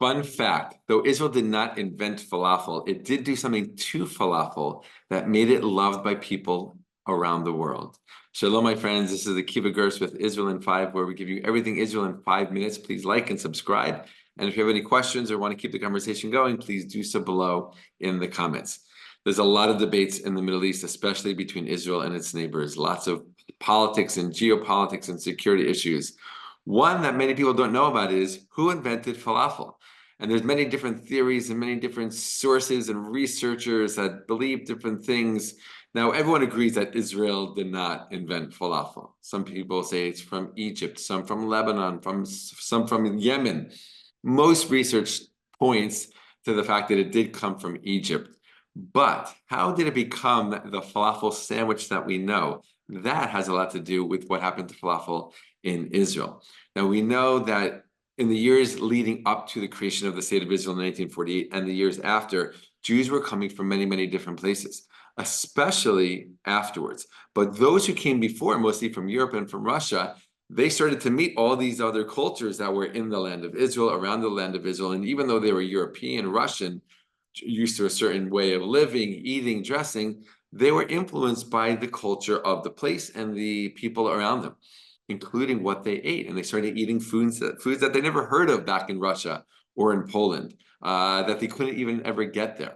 Fun fact, though Israel did not invent falafel, it did do something to falafel that made it loved by people around the world. Shalom, my friends. This is the Kiva Gers with Israel in 5, where we give you everything Israel in 5 minutes. Please like and subscribe. And if you have any questions or want to keep the conversation going, please do so below in the comments. There's a lot of debates in the Middle East, especially between Israel and its neighbors. Lots of politics and geopolitics and security issues. One that many people don't know about is who invented falafel. And there's many different theories and many different sources and researchers that believe different things. Now, everyone agrees that Israel did not invent falafel. Some people say it's from Egypt, some from Lebanon, some from Yemen. Most research points to the fact that it did come from Egypt. But how did it become the falafel sandwich that we know? That has a lot to do with what happened to falafel in Israel. Now, we know that in the years leading up to the creation of the state of Israel in 1948 and the years after, Jews were coming from many, many different places, especially afterwards. But those who came before, mostly from Europe and from Russia, they started to meet all these other cultures that were in the land of Israel, around the land of Israel. And even though they were European, Russian, used to a certain way of living, eating, dressing, they were influenced by the culture of the place and the people around them, including what they ate. And they started eating foods that they never heard of back in Russia or in Poland, that they couldn't even ever get there.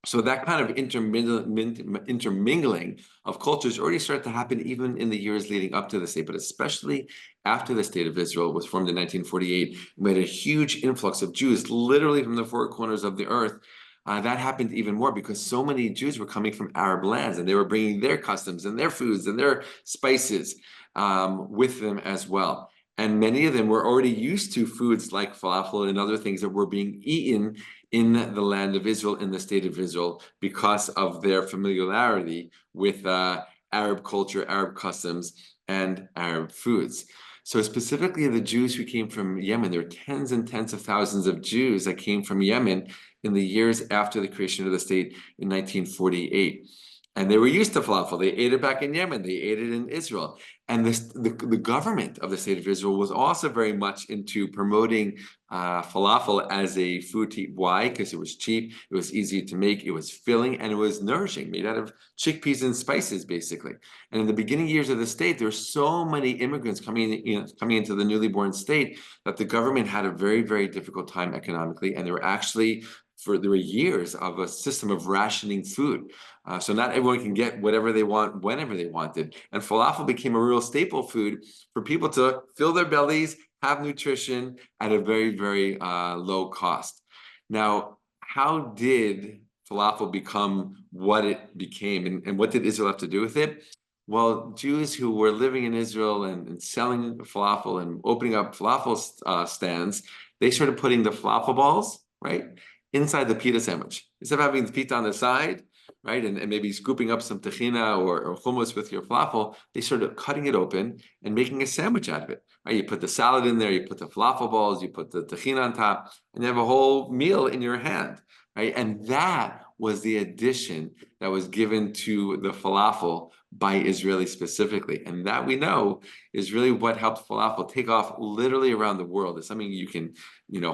So that kind of intermingling of cultures already started to happen even in the years leading up to the state, but especially after the state of Israel was formed in 1948, we had a huge influx of Jews, literally from the four corners of the earth. That happened even more because so many Jews were coming from Arab lands, and they were bringing their customs and their foods and their spices with them as well. And many of them were already used to foods like falafel and other things that were being eaten in the land of Israel, in the state of Israel, because of their familiarity with Arab culture, Arab customs, and Arab foods. So specifically the Jews who came from Yemen, there were tens and tens of thousands of Jews that came from Yemen in the years after the creation of the state in 1948. And they were used to falafel. They ate it back in Yemen. They ate it in Israel. And the government of the state of Israel was also very much into promoting falafel as a food to eat. Why? Because it was cheap, it was easy to make, it was filling, and it was nourishing, made out of chickpeas and spices, basically. And in the beginning years of the state, there were so many immigrants coming into the newly born state that the government had a very, very difficult time economically. And there were years of a system of rationing food. So not everyone can get whatever they want, whenever they wanted. And falafel became a real staple food for people to fill their bellies, have nutrition at a very, very low cost. Now, how did falafel become what it became? And what did Israel have to do with it? Well, Jews who were living in Israel and selling falafel and opening up falafel stands, they started putting the falafel balls, right, inside the pita sandwich. Instead of having the pita on the side, right, and maybe scooping up some tahina or hummus with your falafel, they started cutting it open and making a sandwich out of it. Right? You put the salad in there, you put the falafel balls, you put the tahina on top, and you have a whole meal in your hand. Right? And that was the addition that was given to the falafel by Israelis specifically. And that, we know, is really what helped falafel take off literally around the world. It's something you can,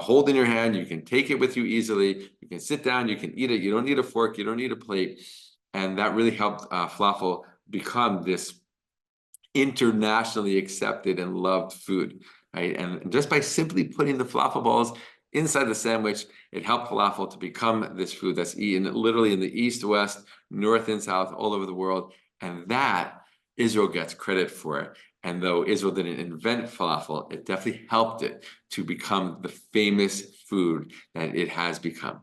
hold in your hand, you can take it with you easily, you can sit down, you can eat it, you don't need a fork, you don't need a plate. And that really helped falafel become this internationally accepted and loved food, right? And just by simply putting the falafel balls inside the sandwich, it helped falafel to become this food that's eaten literally in the east, west, north, and south, all over the world. And that Israel gets credit for it. And though Israel didn't invent falafel, it definitely helped it to become the famous food that it has become.